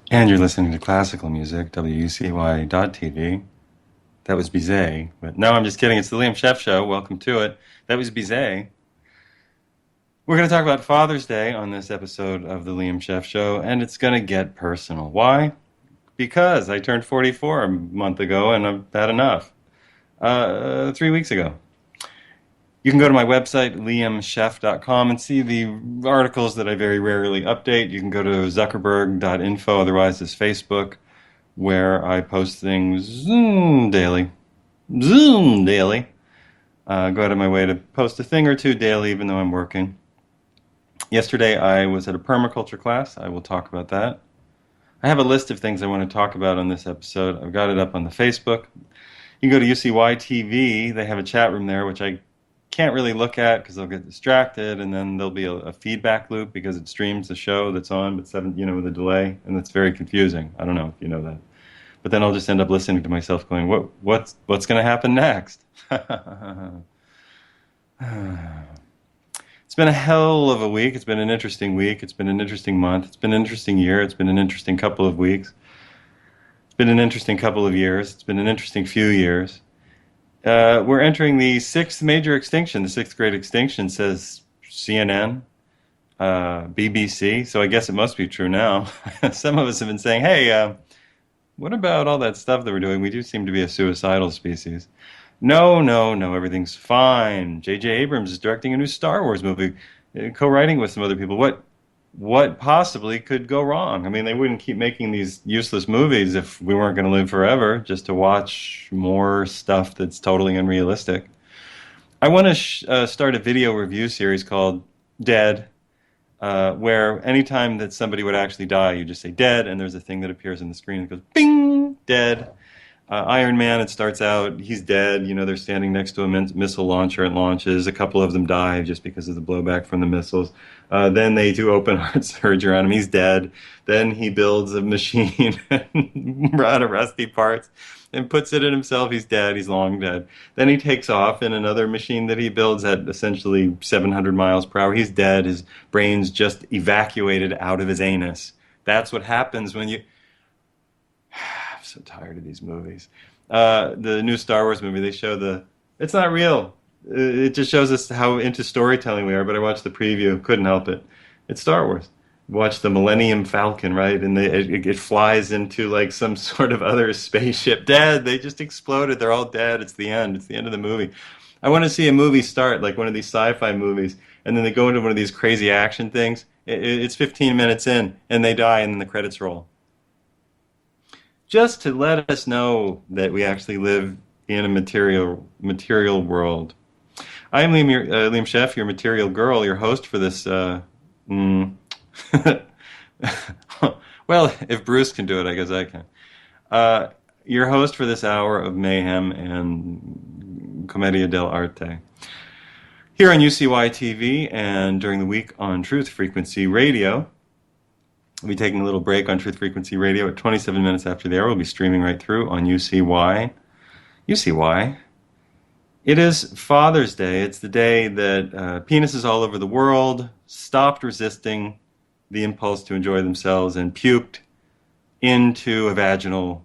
And you're listening to classical music, WUCY.TV. That was Bizet. But no, I'm just kidding. It's the Liam Scheff Show. Welcome to it. That was Bizet. We're going to talk about Father's Day on this episode of the Liam Scheff Show, and it's going to get personal. Why? Because I turned 44 a month ago, and I've had enough. 3 weeks ago. You can go to my website, liamscheff.com, and see the articles that I very rarely update. You can go to zuckerberg.info, otherwise it's Facebook, where I post things daily. Zoom daily. Go out of my way to post a thing or two daily, even though I'm working. Yesterday I was at a permaculture class. I will talk about that. I have a list of things I want to talk about on this episode. I've got it up on the Facebook. You can go to UCY TV. They have a chat room there, which I can't really look at because I'll get distracted, and then there'll be a feedback loop because it streams the show that's on, but with a delay, and it's very confusing. I don't know if you know that. But then I'll just end up listening to myself going, what's going to happen next? It's been a hell of a week. It's been an interesting week. It's been an interesting month. It's been an interesting year. It's been an interesting couple of weeks. It's been an interesting couple of years. It's been an interesting few years. We're entering the sixth major extinction, the sixth great extinction, says CNN, BBC. So I guess it must be true now. Some of us have been saying, hey, what about all that stuff that we're doing? We do seem to be a suicidal species. No, no, no, everything's fine. J.J. Abrams is directing a new Star Wars movie, co-writing with some other people. What possibly could go wrong? I mean, they wouldn't keep making these useless movies if we weren't going to live forever, just to watch more stuff that's totally unrealistic. I want to start a video review series called Dead, where anytime that somebody would actually die, you just say dead, and there's a thing that appears on the screen that goes, bing, dead. Iron Man, it starts out, he's dead. They're standing next to a missile launcher. It launches. A couple of them die just because of the blowback from the missiles. Then they do open heart surgery on him. He's dead. Then he builds a machine out of rusty parts and puts it in himself. He's dead. He's long dead. Then he takes off in another machine that he builds at essentially 700 miles per hour. He's dead. His brain's just evacuated out of his anus. That's what happens when you... So tired of these movies. The new Star Wars movie, they show it's not real. It just shows us how into storytelling we are, but I watched the preview, couldn't help it. It's Star Wars. Watch the Millennium Falcon, right? And it flies into like some sort of other spaceship. Dead. They just exploded. They're all dead. It's the end. It's the end of the movie. I want to see a movie start, like one of these sci-fi movies, and then they go into one of these crazy action things. It's 15 minutes in, and they die, and then the credits roll. Just to let us know that we actually live in a material world. I'm Liam Scheff, your material girl, your host for this. Well, if Bruce can do it, I guess I can. Your host for this hour of mayhem and commedia dell'arte. Here on UCY TV and during the week on Truth Frequency Radio. We'll be taking a little break on Truth Frequency Radio at 27 minutes after the hour. We'll be streaming right through on UCY. UCY. It is Father's Day. It's the day that penises all over the world stopped resisting the impulse to enjoy themselves and puked into a vaginal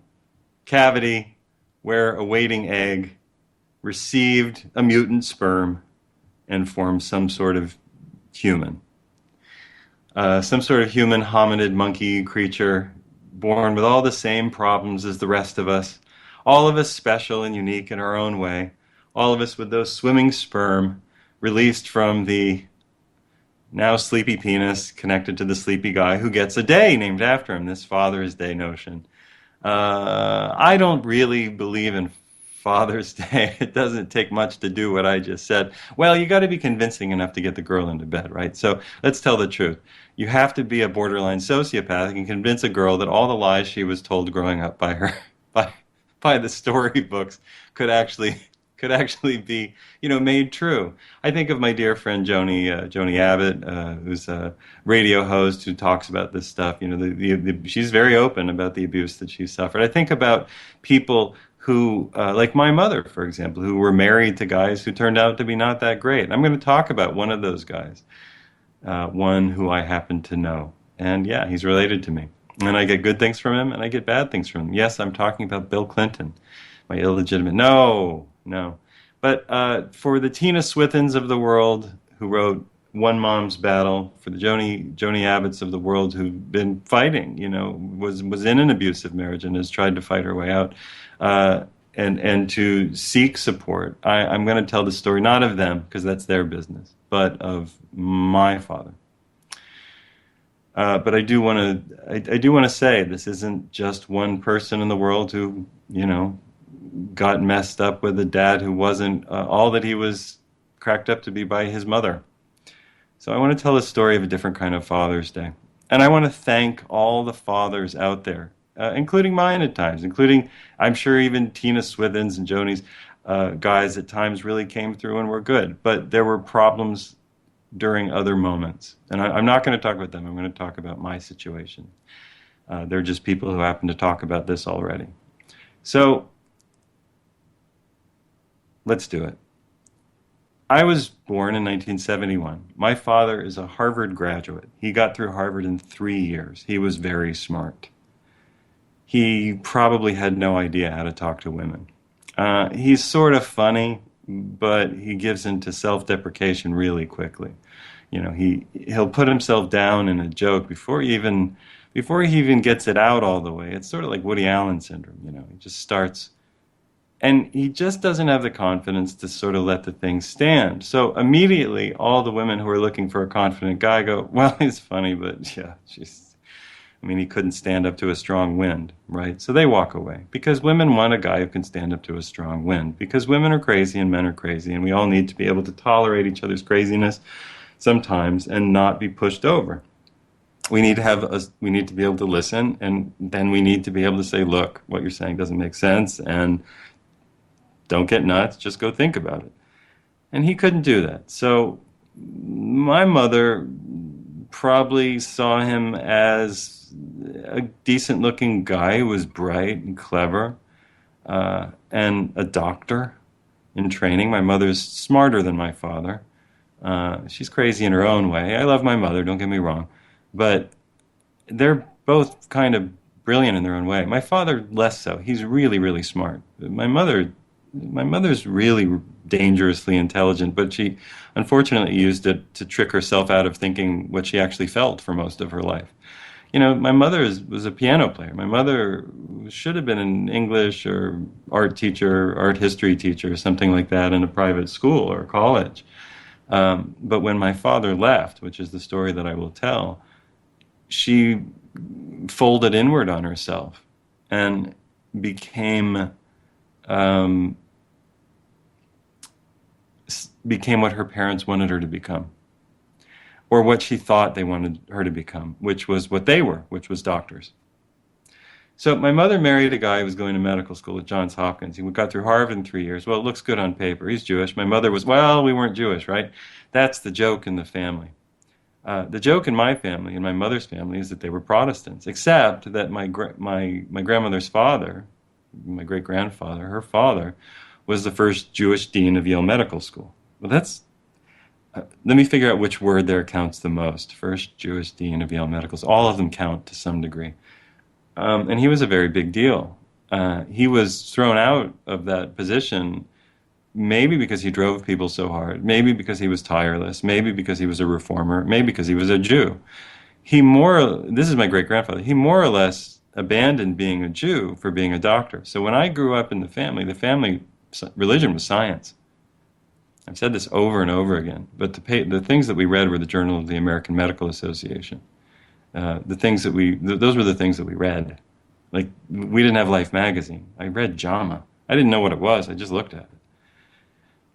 cavity where a waiting egg received a mutant sperm and formed some sort of human. Some sort of human hominid monkey creature born with all the same problems as the rest of us. All of us special and unique in our own way. All of us with those swimming sperm released from the now sleepy penis connected to the sleepy guy who gets a day named after him, this Father's Day notion. I don't really believe in Father's Day. It doesn't take much to do what I just said. Well, you got to be convincing enough to get the girl into bed, right? So let's tell the truth. You have to be a borderline sociopath and convince a girl that all the lies she was told growing up by her, by the storybooks could actually be, made true. I think of my dear friend Joni Abbott, who's a radio host who talks about this stuff. She's very open about the abuse that she suffered. I think about people who, like my mother, for example, who were married to guys who turned out to be not that great. And I'm going to talk about one of those guys, one who I happen to know. And yeah, he's related to me. And I get good things from him, and I get bad things from him. Yes, I'm talking about Bill Clinton, my illegitimate. No, no. But for the Tina Swithins of the world who wrote One Mom's Battle, for the Joni Abbotts of the world who've been fighting, was in an abusive marriage and has tried to fight her way out, uh, and to seek support. I'm going to tell the story not of them because that's their business, but of my father. But I do want to say this isn't just one person in the world who, got messed up with a dad who wasn't all that he was cracked up to be by his mother. So I want to tell a story of a different kind of Father's Day. And I want to thank all the fathers out there, including mine at times, including, I'm sure, even Tina Swithins and Joni's guys at times really came through and were good. But there were problems during other moments. And I'm not going to talk about them. I'm going to talk about my situation. They're just people who happen to talk about this already. So let's do it. I was born in 1971. My father is a Harvard graduate. He got through Harvard in 3 years. He was very smart. He probably had no idea how to talk to women. He's sort of funny, but he gives into self-deprecation really quickly. He'll put himself down in a joke before he even gets it out all the way. It's sort of like Woody Allen syndrome. He just starts, and he just doesn't have the confidence to sort of let the thing stand. So immediately, all the women who are looking for a confident guy go, "Well, he's funny, but yeah, she's." I mean, he couldn't stand up to a strong wind, right? So they walk away because women want a guy who can stand up to a strong wind. Because women are crazy and men are crazy, and we all need to be able to tolerate each other's craziness sometimes and not be pushed over. We need to be able to listen, and then we need to be able to say, "Look, what you're saying doesn't make sense, and don't get nuts. Just go think about it." And he couldn't do that. So my mother probably saw him as a decent looking guy who was bright and clever, and a doctor in training. My mother's smarter than my father. She's crazy in her own way. I love my mother, don't get me wrong. But they're both kind of brilliant in their own way. My father, less so. He's really, really smart. My mother's really dangerously intelligent, but she unfortunately used it to trick herself out of thinking what she actually felt for most of her life. My mother was a piano player. My mother should have been an English or art teacher, art history teacher, something like that in a private school or college. But when my father left, which is the story that I will tell, she folded inward on herself and became um, became what her parents wanted her to become, or what she thought they wanted her to become, which was what they were, which was doctors. So my mother married a guy who was going to medical school at Johns Hopkins. He got through Harvard in 3 years. Well, it looks good on paper. He's Jewish. My mother was, well, we weren't Jewish, right? That's the joke in the family. The joke in my family, in my mother's family, is that they were Protestants, except that my grandmother's father, my great grandfather, her father, was the first Jewish dean of Yale Medical School. Well, let me figure out which word there counts the most. First Jewish dean of Yale Medical School. All of them count to some degree. And he was a very big deal. He was thrown out of that position maybe because he drove people so hard, maybe because he was tireless, maybe because he was a reformer, maybe because he was a Jew. This is my great grandfather, he more or less abandoned being a Jew for being a doctor. So when I grew up in the family religion was science. I've said this over and over again, but the things that we read were the Journal of the American Medical Association. Those were the things that we read. Like, we didn't have Life magazine. I read JAMA. I didn't know what it was. I just looked at it.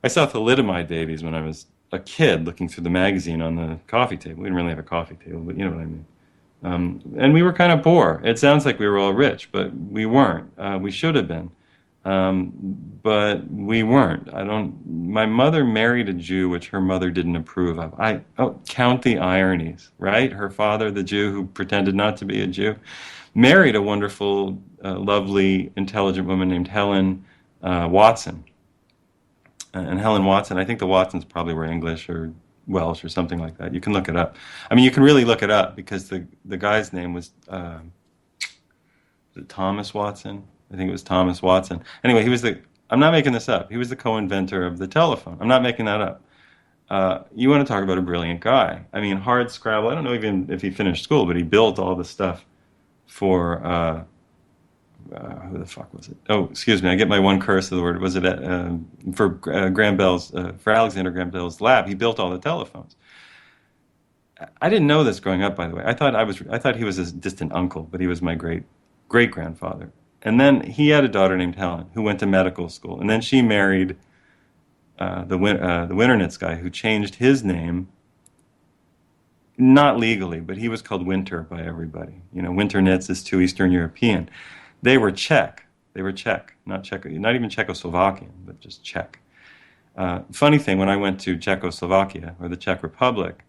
I saw thalidomide babies when I was a kid looking through the magazine on the coffee table. We didn't really have a coffee table, but you know what I mean. And we were kind of poor. It sounds like we were all rich, but we weren't. We should have been. But we weren't. My mother married a Jew, which her mother didn't approve of. Count the ironies, right? Her father, the Jew who pretended not to be a Jew, married a wonderful, lovely, intelligent woman named Helen Watson. And Helen Watson, I think the Watsons probably were English or Welsh or something like that. You can look it up. I mean, you can really look it up because the guy's name was Thomas Watson. I think it was Thomas Watson. Anyway, I'm not making this up. He was the co-inventor of the telephone. I'm not making that up. You want to talk about a brilliant guy. I mean, hard Scrabble. I don't know even if he finished school, but he built all the stuff for, who the fuck was it? Oh, excuse me. I get my one curse of the word. Was it for Graham Bell's, for Alexander Graham Bell's lab? He built all the telephones. I didn't know this growing up, by the way. I thought he was a distant uncle, but he was my great grandfather. And then he had a daughter named Helen who went to medical school, and then she married the Winternitz guy who changed his name, not legally, but he was called Winter by everybody. You know, Winternitz is too Eastern European. They were Czech. They were Czech, not even Czechoslovakian, but just Czech. Funny thing, when I went to Czechoslovakia or the Czech Republic,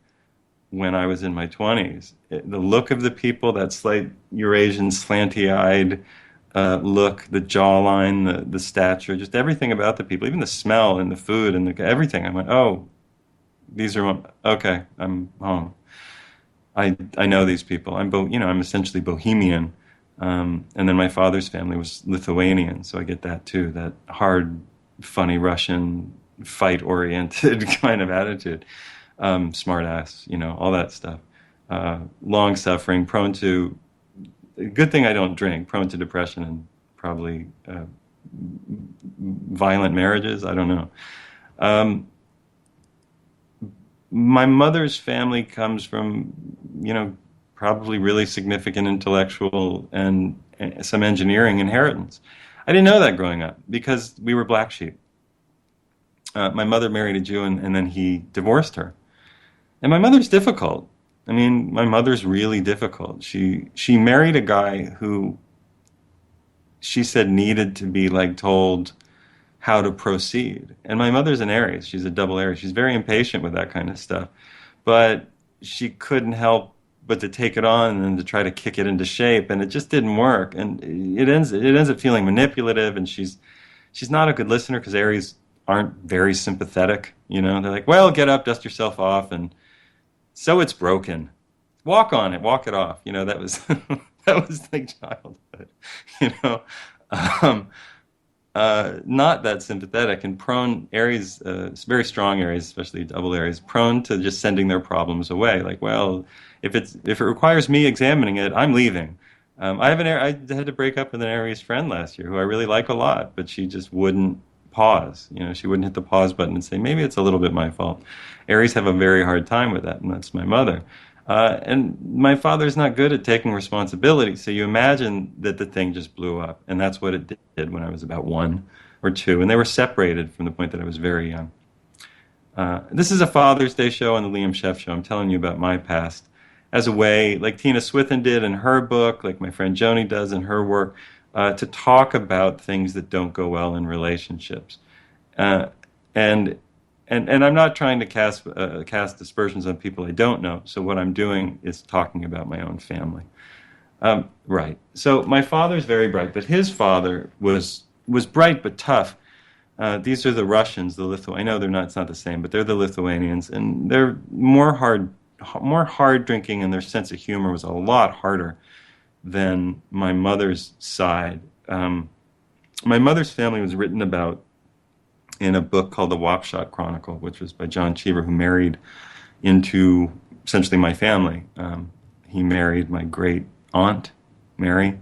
when I was in my 20s, the look of the people, that slight Eurasian slanty-eyed look, the jawline, the stature, just everything about the people, even the smell and the food and everything. I went, oh, okay, I'm home. I know these people. I'm essentially Bohemian. And then my father's family was Lithuanian, so I get that too, that hard, funny Russian, fight-oriented kind of attitude. Smart ass, all that stuff. Long suffering, good thing I don't drink, prone to depression and probably violent marriages. I don't know. My mother's family comes from, probably really significant intellectual and some engineering inheritance. I didn't know that growing up because we were black sheep. My mother married a Jew and then he divorced her. And my mother's difficult. I mean, my mother's really difficult. She married a guy who she said needed to be like told how to proceed. And my mother's an Aries. She's a double Aries. She's very impatient with that kind of stuff. But she couldn't help but to take it on and to try to kick it into shape, and it just didn't work. And it ends up feeling manipulative, and she's not a good listener because Aries aren't very sympathetic. They're like, well, get up, dust yourself off, and so it's broken. Walk on it, walk it off. That was that was like childhood. You know, um, not that sympathetic and prone Aries, very strong Aries, especially double Aries, prone to just sending their problems away. Like, well, if it requires me examining it, I'm leaving. I had to break up with an Aries friend last year who I really like a lot, but she just wouldn't pause. She wouldn't hit the pause button and say, maybe it's a little bit my fault. Aries have a very hard time with that, and that's my mother. And my father's not good at taking responsibility, so you imagine that the thing just blew up, and that's what it did when I was about 1 or 2, and they were separated from the point that I was very young. This is a Father's Day show on the Liam Scheff Show. I'm telling you about my past as a way, like Tina Swithin did in her book, like my friend Joni does in her work, to talk about things that don't go well in relationships. Uh, and and I'm not trying to cast aspersions on people I don't know. So what I'm doing is talking about my own family. Right. So my father's very bright, but his father was bright but tough. These are the Russians, I know they're not. It's not the same, but they're the Lithuanians, and they're more hard drinking, and their sense of humor was a lot harder than my mother's side. My mother's family was written about in a book called The Wapshot Chronicle, which was by John Cheever, who married into essentially my family. He married my great aunt, Mary.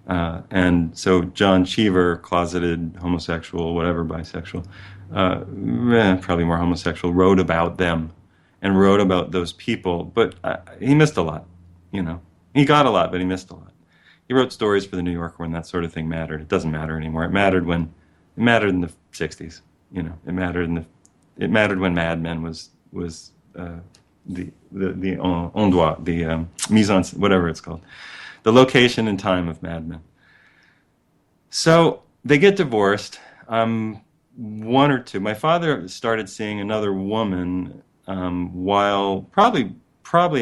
And so John Cheever, closeted homosexual, whatever, bisexual, probably more homosexual, wrote about them and wrote about those people. But he missed a lot, He got a lot, but he missed a lot. He wrote stories for the New Yorker when that sort of thing mattered. It doesn't matter anymore. It mattered in the 60s. It mattered when Mad Men was the endroit, the mise en whatever it's called, the location and time of Mad Men. So they get divorced. 1 or 2. My father started seeing another woman while probably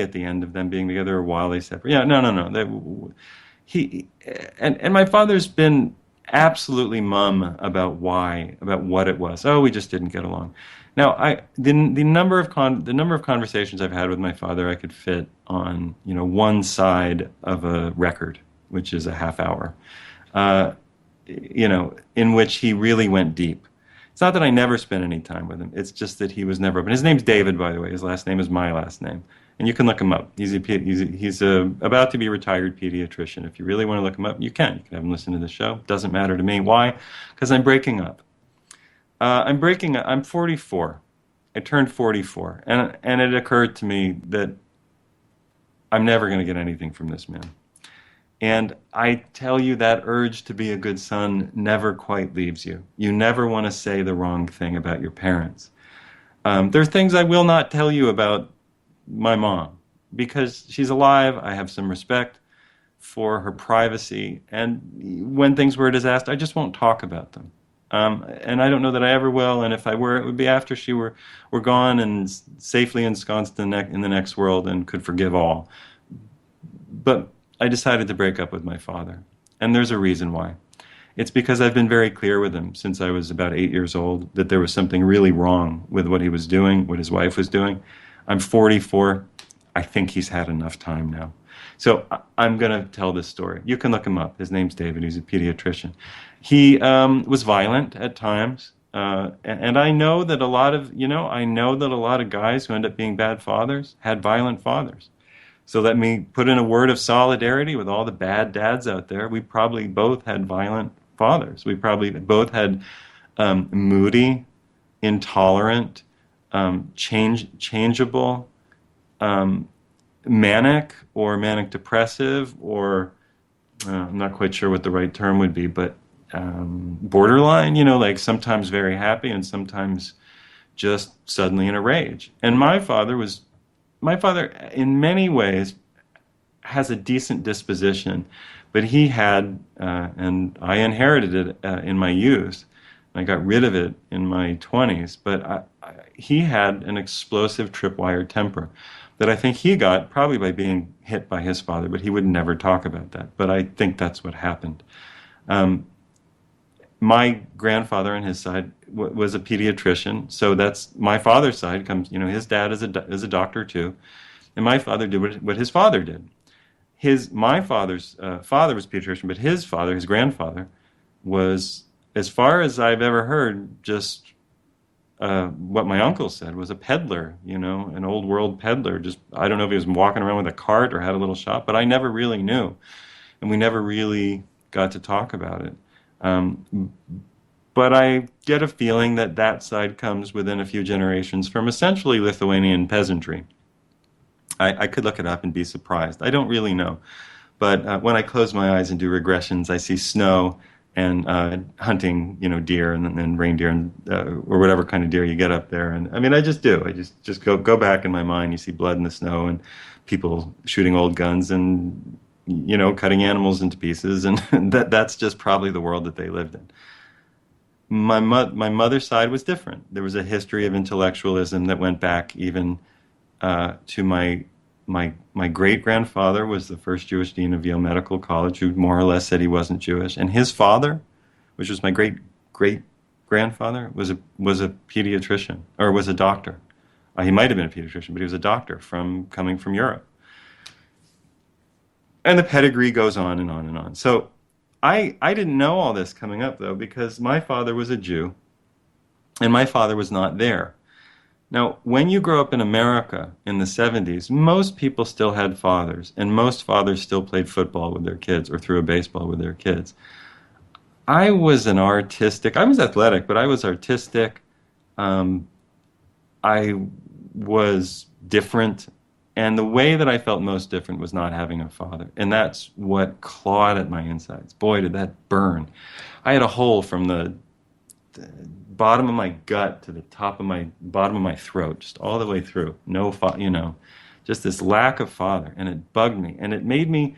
at the end of them being together or while they separated. Yeah, no. And my father's been absolutely mum about what it was. Oh, we just didn't get along. Now, the number of conversations I've had with my father, I could fit on one side of a record. which is a half hour, uh, in which he really went deep. It's not that I never spent any time with him. It's just that he was never open. His name's David, by the way. His last name is my last name. And you can look him up. He's a about to be retired pediatrician. If you really want to look him up, you can. You can have him listen to the show. Doesn't matter to me. Why? Because I'm breaking up. I'm breaking up. I'm 44. I turned 44. And it occurred to me that I'm never going to get anything from this man. And I tell you, that urge to be a good son never quite leaves you. You never want to say the wrong thing about your parents. There are things I will not tell you about my mom because she's alive. I have some respect for her privacy. And when things were a disaster, I just won't talk about them. And I don't know that I ever will. And if I were, it would be after she were gone and safely ensconced in the next world and could forgive all. But I decided to break up with my father. And there's a reason why. It's because I've been very clear with him since I was about 8 years old that there was something really wrong with what he was doing, what his wife was doing. I'm 44. I think he's had enough time now. So I'm going to tell this story. You can look him up. His name's David. He's a pediatrician. He was violent at times. And I know that I know that a lot of guys who end up being bad fathers had violent fathers. So let me put in a word of solidarity with all the bad dads out there. We probably both had violent fathers. We probably both had moody, intolerant, changeable, manic or manic depressive, or I'm not quite sure what the right term would be, but borderline, like sometimes very happy and sometimes just suddenly in a rage. And my father, in many ways, has a decent disposition, but he had, and I inherited it in my youth. I got rid of it in my 20s, but he had an explosive tripwire temper that I think he got probably by being hit by his father, but he would never talk about that. But I think that's what happened. My grandfather on his side was a pediatrician, so that's my father's side comes. His dad is a doctor too, and my father did what his father did. My father's father was a pediatrician, but his grandfather, was, as far as I've ever heard, just what my uncle said, was a peddler. An old world peddler. Just I don't know if he was walking around with a cart or had a little shop, but I never really knew, and we never really got to talk about it. But I get a feeling that that side comes within a few generations from essentially Lithuanian peasantry. I could look it up and be surprised. I don't really know. But when I close my eyes and do regressions, I see snow and hunting, deer and reindeer and or whatever kind of deer you get up there. And I mean, I just do. I just go back in my mind. You see blood in the snow and people shooting old guns and cutting animals into pieces, and that's just probably the world that they lived in. My mother's side was different. There was a history of intellectualism that went back even to my great grandfather was the first Jewish dean of Yale Medical College, who more or less said he wasn't Jewish, and his father, which was my great grandfather, was a pediatrician or was a doctor. He might have been a pediatrician, but he was a doctor coming from Europe. And the pedigree goes on and on and on. So I didn't know all this coming up, though, because my father was a Jew, and my father was not there. Now, when you grow up in America in the 70s, most people still had fathers, and most fathers still played football with their kids or threw a baseball with their kids. I was athletic, but I was artistic. I was different. And the way that I felt most different was not having a father. And that's what clawed at my insides. Boy, did that burn. I had a hole from the bottom of my gut to the bottom of my throat, just all the way through. No just this lack of father. And it bugged me. And it made me,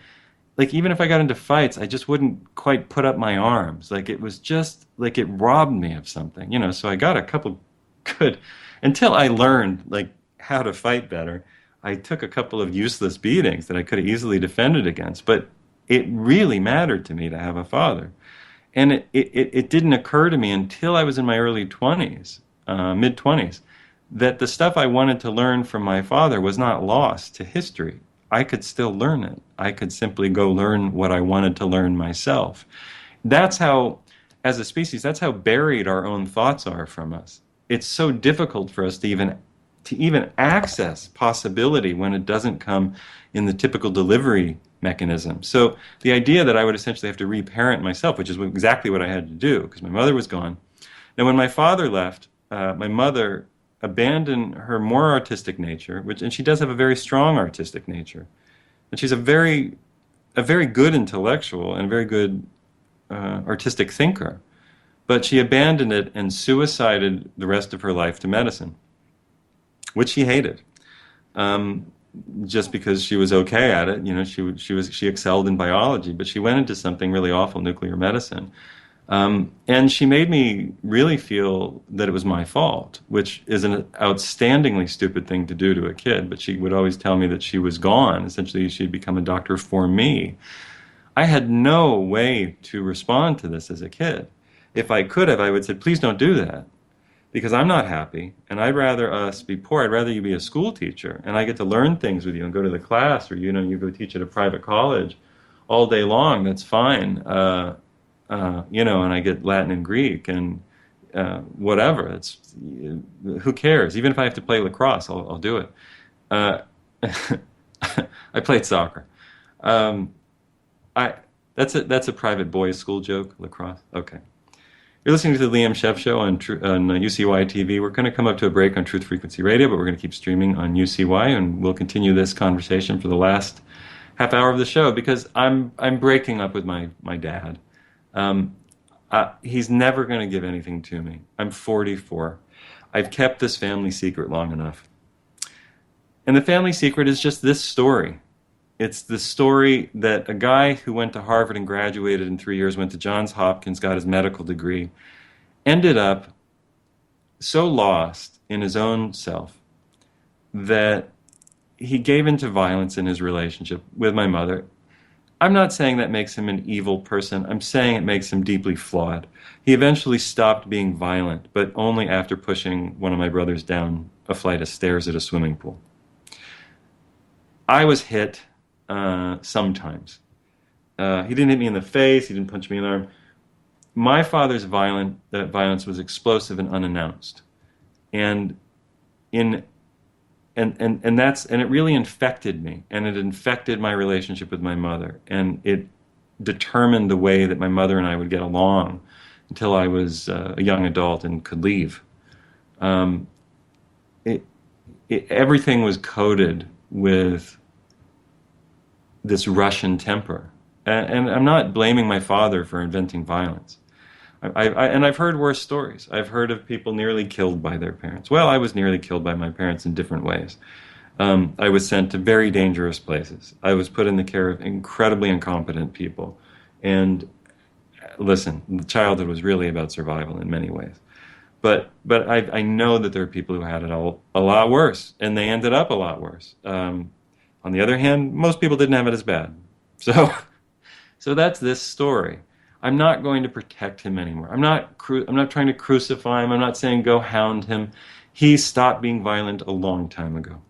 like, even if I got into fights, I just wouldn't quite put up my arms. Like, it was just, like, it robbed me of something, So I got a couple good, until I learned, like, how to fight better. I took a couple of useless beatings that I could have easily defended against, but it really mattered to me to have a father. And it didn't occur to me until I was in my early 20s, mid-20s, that the stuff I wanted to learn from my father was not lost to history. I could still learn it. I could simply go learn what I wanted to learn myself. That's how, as a species, that's how buried our own thoughts are from us. It's so difficult for us to even access possibility when it doesn't come in the typical delivery mechanism. So the idea that I would essentially have to reparent myself, which is exactly what I had to do because my mother was gone. Now, when my father left, my mother abandoned her more artistic nature, and she does have a very strong artistic nature, and she's a very good intellectual and a very good artistic thinker. But she abandoned it and suicided the rest of her life to medicine, which she hated. Um, just because she was okay at it, she excelled in biology, but she went into something really awful, nuclear medicine. And she made me really feel that it was my fault, which is an outstandingly stupid thing to do to a kid. But she would always tell me that she was gone. Essentially, she'd become a doctor for me. I had no way to respond to this as a kid. If I could have, I would say, please don't do that because I'm not happy and I'd rather us be poor. I'd rather you be a school teacher and I get to learn things with you and go to the class or, you go teach at a private college all day long. That's fine. And I get Latin and Greek and whatever. Who cares? Even if I have to play lacrosse, I'll do it. Uh, I played soccer. Um, I that's a private boys' school joke, lacrosse. Okay. You're listening to the Liam Scheff Show on UCY TV. We're going to come up to a break on Truth Frequency Radio, but we're going to keep streaming on UCY, and we'll continue this conversation for the last half hour of the show because I'm breaking up with my dad. Um, he's never going to give anything to me. I'm 44. I've kept this family secret long enough. And the family secret is just this story. It's the story that a guy who went to Harvard and graduated in 3 years, went to Johns Hopkins, got his medical degree, ended up so lost in his own self that he gave into violence in his relationship with my mother. I'm not saying that makes him an evil person. I'm saying it makes him deeply flawed. He eventually stopped being violent, but only after pushing one of my brothers down a flight of stairs at a swimming pool. I was hit sometimes. He didn't hit me in the face. He didn't punch me in the arm. My father's violence was explosive and unannounced, and in and it really infected me, and it infected my relationship with my mother, and it determined the way that my mother and I would get along until I was a young adult and could leave. Um, Everything was coded with this Russian temper. And I'm not blaming my father for inventing violence. And I've heard worse stories. I've heard of people nearly killed by their parents. Well, I was nearly killed by my parents in different ways. I was sent to very dangerous places. I was put in the care of incredibly incompetent people. And listen, childhood was really about survival in many ways. But I know that there are people who had it a lot worse, and they ended up a lot worse. On the other hand, most people didn't have it as bad. So, so that's this story. I'm not going to protect him anymore. I'm not trying to crucify him. I'm not saying go hound him. He stopped being violent a long time ago.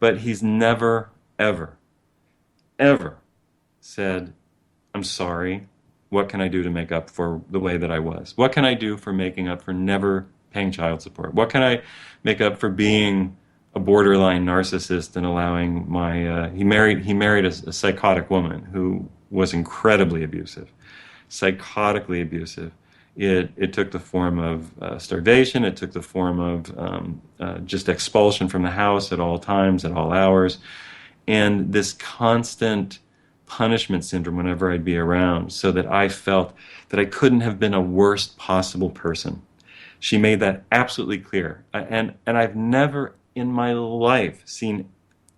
But he's never, ever, ever said, I'm sorry. What can I do to make up for the way that I was? What can I do for making up for never paying child support? What can I make up for being a borderline narcissist and allowing he married a psychotic woman who was incredibly abusive, psychotically abusive. It took the form of starvation. It took the form of just expulsion from the house at all times, at all hours, and this constant punishment syndrome whenever I'd be around, so that I felt that I couldn't have been a worst possible person. She made that absolutely clear, and I've never in my life seen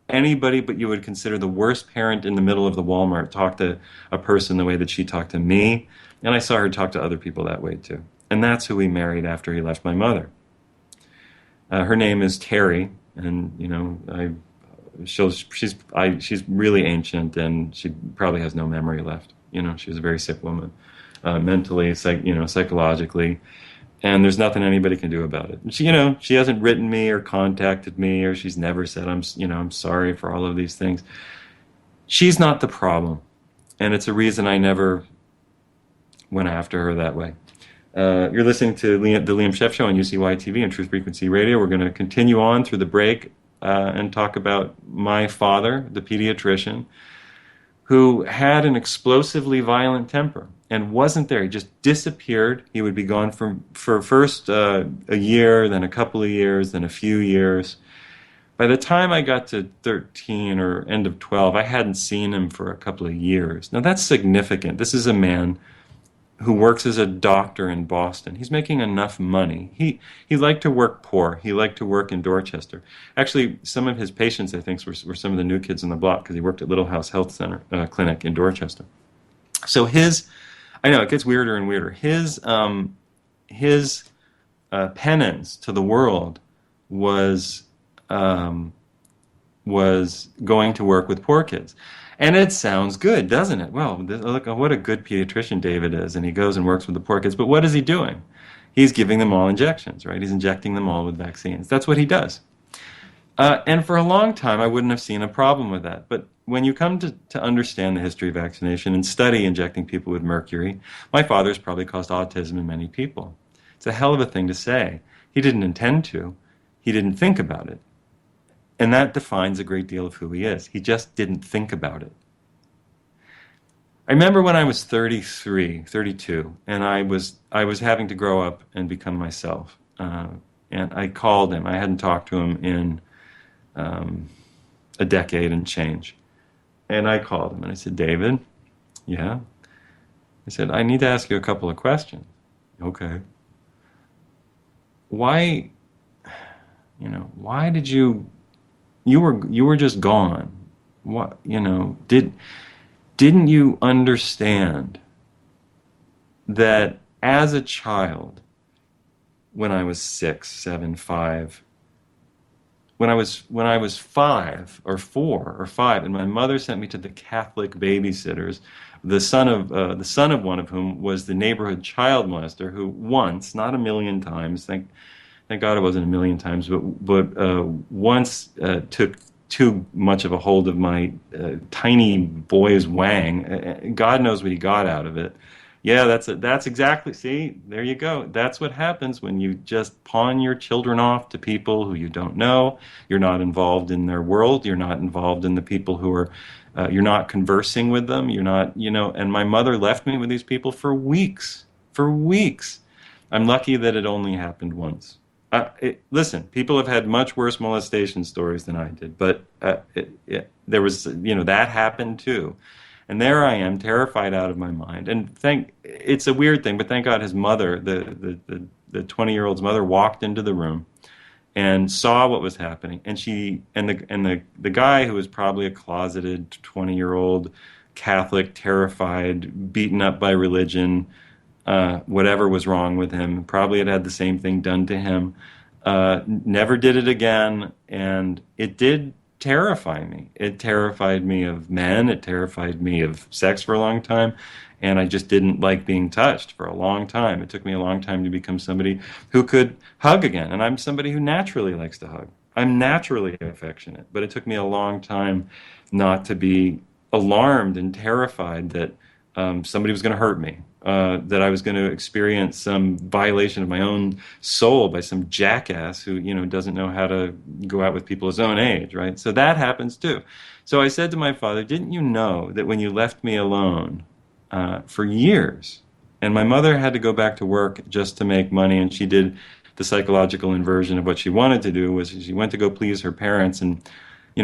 anybody but you would consider the worst parent in the middle of the Walmart talk to a person the way that she talked to me, and I saw her talk to other people that way too. And that's who we married after he left my mother. Her name is Terry, and she's really ancient, and she probably has no memory left. She was a very sick woman, mentally, psychologically. and there's nothing anybody can do about it. She hasn't written me or contacted me, or she's never said I'm sorry for all of these things. She's not the problem, and it's a reason I never went after her that way. You're listening to the Liam Scheff Show on UCY TV and Truth Frequency Radio. We're going to continue on through the break and talk about my father, the pediatrician, who had an explosively violent temper and wasn't there. He just disappeared. He would be gone for first a year, then a couple of years, then a few years. By the time I got to 13 or end of 12, I hadn't seen him for a couple of years. Now that's significant. This is a man who works as a doctor in Boston. He's making enough money. He liked to work poor. He liked to work in Dorchester. Actually, some of his patients, I think, were some of the new kids on the block because he worked at Little House Health Center Clinic in Dorchester. So I know it gets weirder and weirder. His penance to the world was going to work with poor kids. And it sounds good, doesn't it? Well, look, what a good pediatrician David is, and he goes and works with the poor kids. But what is he doing? He's giving them all injections, right? He's injecting them all with vaccines. That's what he does. And for a long time, I wouldn't have seen a problem with that. But when you come to understand the history of vaccination and study injecting people with mercury, my father's probably caused autism in many people. It's a hell of a thing to say. He didn't intend to. He didn't think about it. And that defines a great deal of who he is. He just didn't think about it. I remember when I was 33, 32, and I was having to grow up and become myself. And I called him. I hadn't talked to him in a decade and change. And I called him and I said, David, yeah? I said, I need to ask you a couple of questions. Okay. Why did you were just gone? What, didn't you understand that as a child, when I was 6, 7, 5, when I was 5 or 4 or 5, and my mother sent me to the Catholic babysitters, the son of one of whom was the neighborhood child molester, who once, not a million times, thank God it wasn't a million times, but once took too much of a hold of my tiny boy's wang. God knows what he got out of it. Yeah, that's exactly, see, there you go. That's what happens when you just pawn your children off to people who you don't know. You're not involved in their world. You're not involved in the people who are, you're not conversing with them. You're not, and my mother left me with these people for weeks. For weeks. I'm lucky that it only happened once. Listen, people have had much worse molestation stories than I did, but there was, that happened too. And there I am, terrified out of my mind. And it's a weird thing, but thank God his mother, the 20-year-old's mother, walked into the room and saw what was happening. And the guy, who was probably a closeted 20-year-old Catholic, terrified, beaten up by religion, whatever was wrong with him, probably had the same thing done to him, never did it again, and it did terrify me. It terrified me of men, it terrified me of sex for a long time, and I just didn't like being touched for a long time. It took me a long time to become somebody who could hug again, and I'm somebody who naturally likes to hug. I'm naturally affectionate, but it took me a long time not to be alarmed and terrified that somebody was going to hurt me, that I was going to experience some violation of my own soul by some jackass who, doesn't know how to go out with people his own age, right? So that happens too. So I said to my father, didn't you know that when you left me alone for years, and my mother had to go back to work just to make money, and she did the psychological inversion of what she wanted to do, was she went to go please her parents, and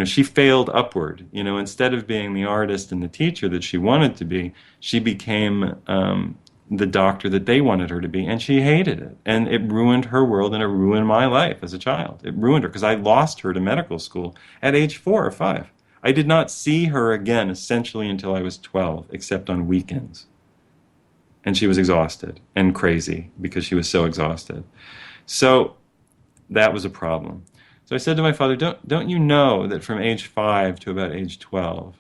she failed upward. Instead of being the artist and the teacher that she wanted to be, she became the doctor that they wanted her to be, and she hated it. And it ruined her world, and it ruined my life as a child. It ruined her, because I lost her to medical school at age 4 or 5. I did not see her again, essentially, until I was 12, except on weekends. And she was exhausted and crazy because she was so exhausted. So that was a problem. So I said to my father, don't you know that from age 5 to about age 12,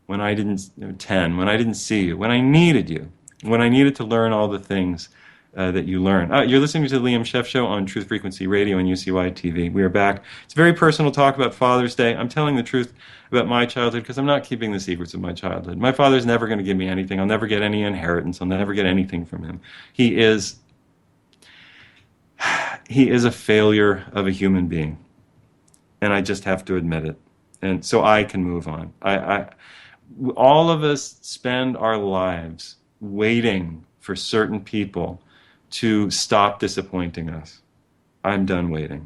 when I didn't, 10, when I didn't see you, when I needed you, when I needed to learn all the things that you learn. You're listening to the Liam Scheff Show on Truth Frequency Radio and UCY TV. We are back. It's a very personal talk about Father's Day. I'm telling the truth about my childhood because I'm not keeping the secrets of my childhood. My father's never going to give me anything. I'll never get any inheritance. I'll never get anything from him. He is a failure of a human being, and I just have to admit it. And so I can move on. All of us spend our lives waiting for certain people to stop disappointing us. I'm done waiting.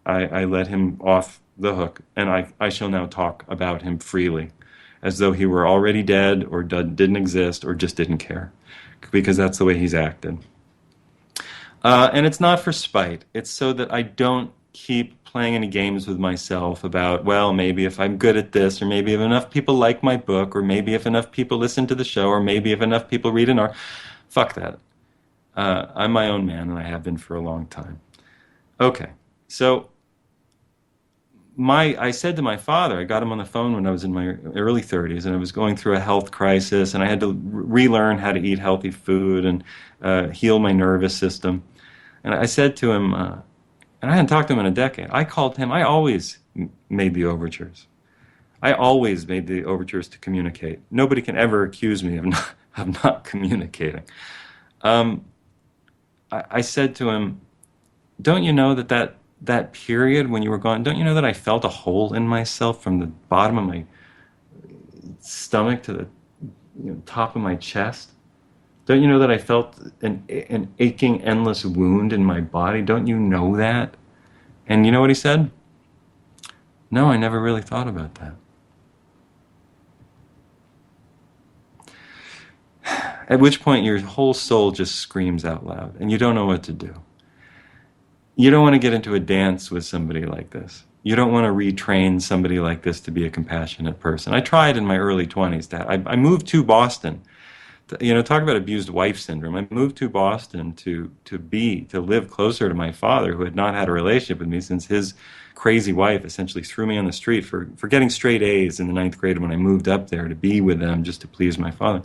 I let him off the hook, and I shall now talk about him freely, as though he were already dead or didn't exist or just didn't care, because that's the way he's acted. And it's not for spite. It's so that I don't keep playing any games with myself about, well, maybe if I'm good at this, or maybe if enough people like my book, or maybe if enough people listen to the show, or maybe if enough people read an article. Fuck that. I'm my own man, and I have been for a long time. Okay, so I said to my father, I got him on the phone when I was in my early 30s, and I was going through a health crisis, and I had to relearn how to eat healthy food and heal my nervous system. And I said to him, and I hadn't talked to him in a decade. I called him. I always made the overtures. I always made the overtures to communicate. Nobody can ever accuse me of not communicating. I said to him, don't you know that period when you were gone, don't you know that I felt a hole in myself from the bottom of my stomach to the top of my chest? Don't you know that I felt an aching, endless wound in my body? Don't you know that? And you know what he said? No, I never really thought about that. At which point your whole soul just screams out loud, and you don't know what to do. You don't want to get into a dance with somebody like this. You don't want to retrain somebody like this to be a compassionate person. I tried in my early 20s. I moved to Boston. Talk about abused wife syndrome. I moved to Boston to live closer to my father, who had not had a relationship with me since his crazy wife essentially threw me on the street for getting straight A's in the ninth grade when I moved up there to be with them just to please my father.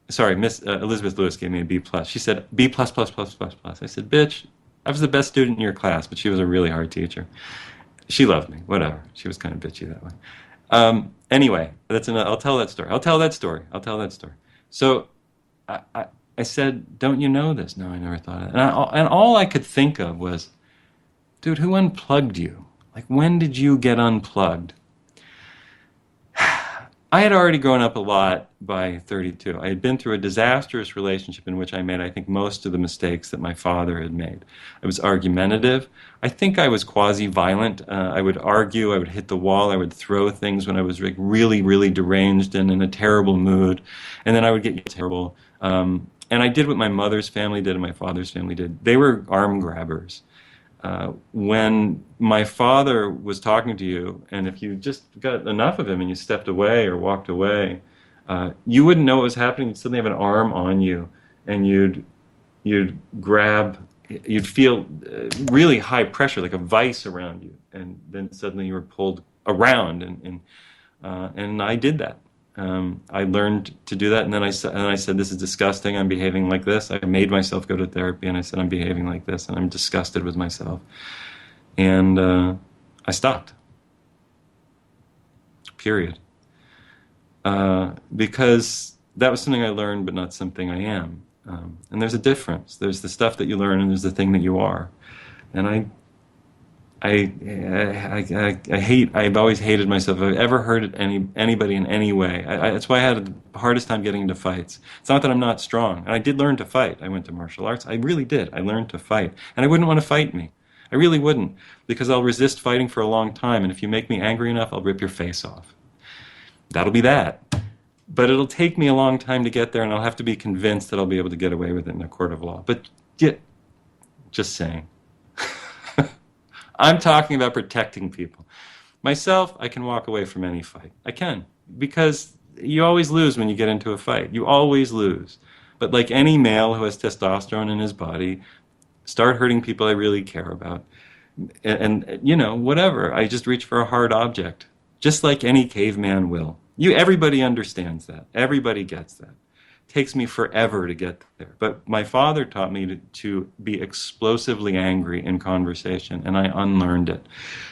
Sorry, Miss Elizabeth Lewis gave me a B plus. She said B plus plus plus plus plus. I said, bitch, I was the best student in your class, but she was a really hard teacher. She loved me, whatever. She was kind of bitchy that way. Anyway, I'll tell that story. So I said, don't you know this? No, I never thought of it. And all I could think of was, dude, who unplugged you? Like, when did you get unplugged? I had already grown up a lot by 32. I had been through a disastrous relationship in which I made, I think, most of the mistakes that my father had made. I was argumentative. I think I was quasi-violent. I would argue. I would hit the wall. I would throw things when I was really, really deranged and in a terrible mood. And then I would get terrible. And I did what my mother's family did and my father's family did. They were arm grabbers. When my father was talking to you, and if you just got enough of him and you stepped away or walked away, you wouldn't know what was happening. You'd suddenly have an arm on you, and you'd feel really high pressure, like a vice around you, and then suddenly you were pulled around, and I did that. I learned to do that, and then I said, this is disgusting, I'm behaving like this. I made myself go to therapy, and I said, I'm behaving like this, and I'm disgusted with myself. And I stopped. Period. Because that was something I learned, but not something I am. And there's a difference. There's the stuff that you learn, and there's the thing that you are. And I've always hated myself. If I've ever hurt anybody in any way, that's why I had the hardest time getting into fights. It's not that I'm not strong. And I did learn to fight. I went to martial arts. I really did. I learned to fight. And I wouldn't want to fight me. I really wouldn't. Because I'll resist fighting for a long time. And if you make me angry enough, I'll rip your face off. That'll be that. But it'll take me a long time to get there, and I'll have to be convinced that I'll be able to get away with it in a court of law. But just saying. I'm talking about protecting people. Myself, I can walk away from any fight. I can. Because you always lose when you get into a fight. You always lose. But like any male who has testosterone in his body, start hurting people I really care about. And whatever. I just reach for a hard object. Just like any caveman will. Everybody understands that. Everybody gets that. Takes me forever to get there. But my father taught me to be explosively angry in conversation, and I unlearned it.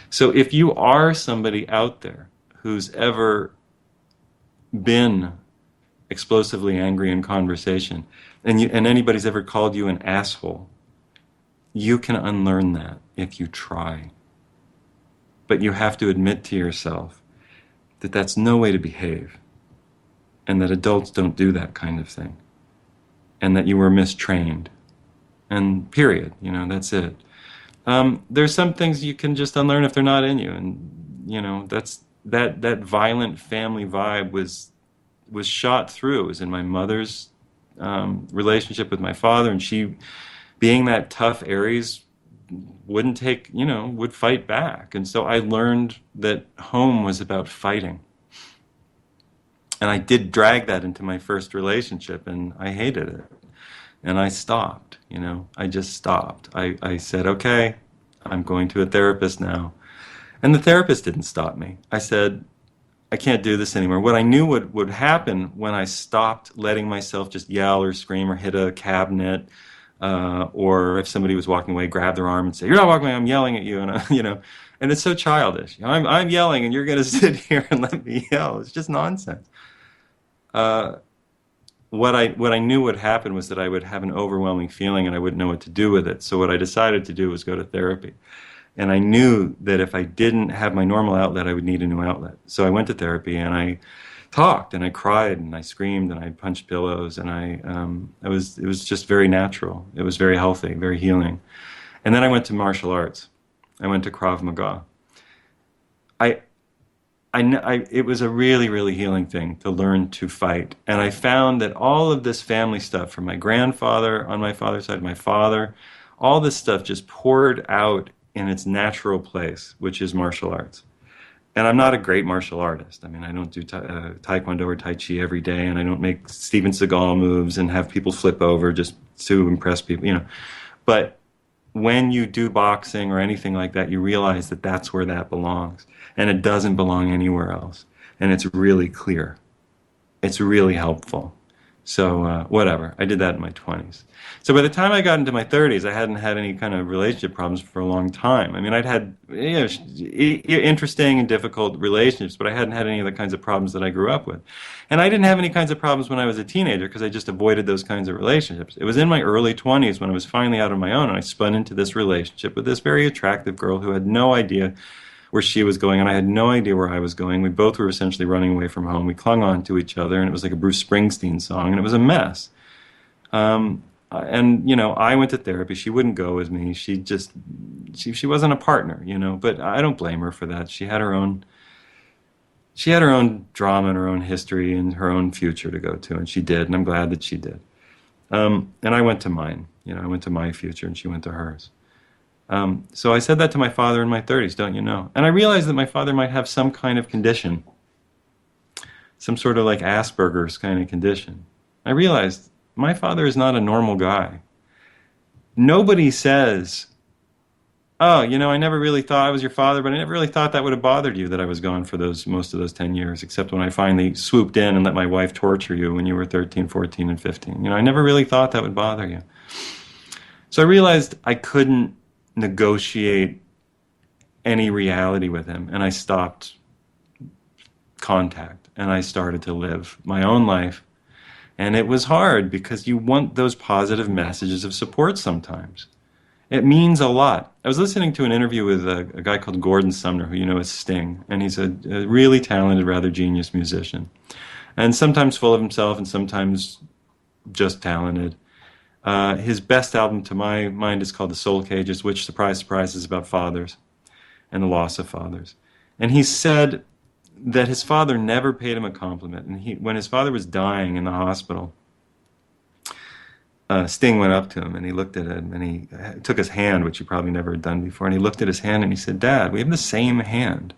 So if you are somebody out there who's ever been explosively angry in conversation, and anybody's ever called you an asshole, you can unlearn that if you try. But you have to admit to yourself that that's no way to behave, and that adults don't do that kind of thing, and that you were mistrained. And period. That's it. There's some things you can just unlearn if they're not in you, and that violent family vibe was shot through. It was in my mother's relationship with my father, and she, being that tough Aries, would fight back. And so I learned that home was about fighting. And I did drag that into my first relationship, and I hated it. And I stopped, I just stopped. I said, okay, I'm going to a therapist now. And the therapist didn't stop me. I said, I can't do this anymore. What I knew would happen when I stopped letting myself just yell or scream or hit a cabinet, or if somebody was walking away, grab their arm and say, "You're not walking away, I'm yelling at you," and and it's so childish. I'm yelling, and you're going to sit here and let me yell. It's just nonsense. Uh, what I knew would happen was that I would have an overwhelming feeling, and I wouldn't know what to do with it. So what I decided to do was go to therapy. And I knew that if I didn't have my normal outlet, I would need a new outlet. So I went to therapy, and I talked, and I cried, and I screamed, and I punched pillows, and it was just very natural. It was very healthy, very healing. And then I went to martial arts. I went to Krav Maga. I, it was a really, really healing thing to learn to fight. And I found that all of this family stuff from my grandfather on my father's side, my father, all this stuff just poured out in its natural place, which is martial arts. And I'm not a great martial artist. I mean, I don't do taekwondo or tai chi every day, and I don't make Steven Seagal moves and have people flip over just to impress people. But when you do boxing or anything like that, you realize that that's where that belongs, and it doesn't belong anywhere else. And it's really clear. It's really helpful. So whatever, I did that in my 20s. So by the time I got into my 30s, I hadn't had any kind of relationship problems for a long time. I mean, I'd had interesting and difficult relationships, but I hadn't had any of the kinds of problems that I grew up with. And I didn't have any kinds of problems when I was a teenager because I just avoided those kinds of relationships. It was in my early 20s when I was finally out on my own, and I spun into this relationship with this very attractive girl who had no idea where she was going, and I had no idea where I was going. We both were essentially running away from home. We clung on to each other, and it was like a Bruce Springsteen song, and it was a mess. And I went to therapy. She wouldn't go with me. She wasn't a partner, But I don't blame her for that. She had her own drama and her own history and her own future to go to, and she did, and I'm glad that she did. And I went to mine. I went to my future, and she went to hers. So I said that to my father in my 30s, don't you know? And I realized that my father might have some kind of condition, some sort of like Asperger's kind of condition. I realized my father is not a normal guy. Nobody says, "Oh, I never really thought I was your father, but I never really thought that would have bothered you that I was gone for most of those 10 years, except when I finally swooped in and let my wife torture you when you were 13, 14, and 15. I never really thought that would bother you." So I realized I couldn't negotiate any reality with him, and I stopped contact, and I started to live my own life. And it was hard because you want those positive messages of support sometimes. It means a lot. I was listening to an interview with a guy called Gordon Sumner, who you know as Sting, and he's a really talented, rather genius musician, and sometimes full of himself and sometimes just talented. His best album, to my mind, is called The Soul Cages, which, surprise, surprise, is about fathers and the loss of fathers. And he said that his father never paid him a compliment. And when his father was dying in the hospital, Sting went up to him and he looked at him and he took his hand, which he probably never had done before, and he looked at his hand and he said, "Dad, we have the same hand.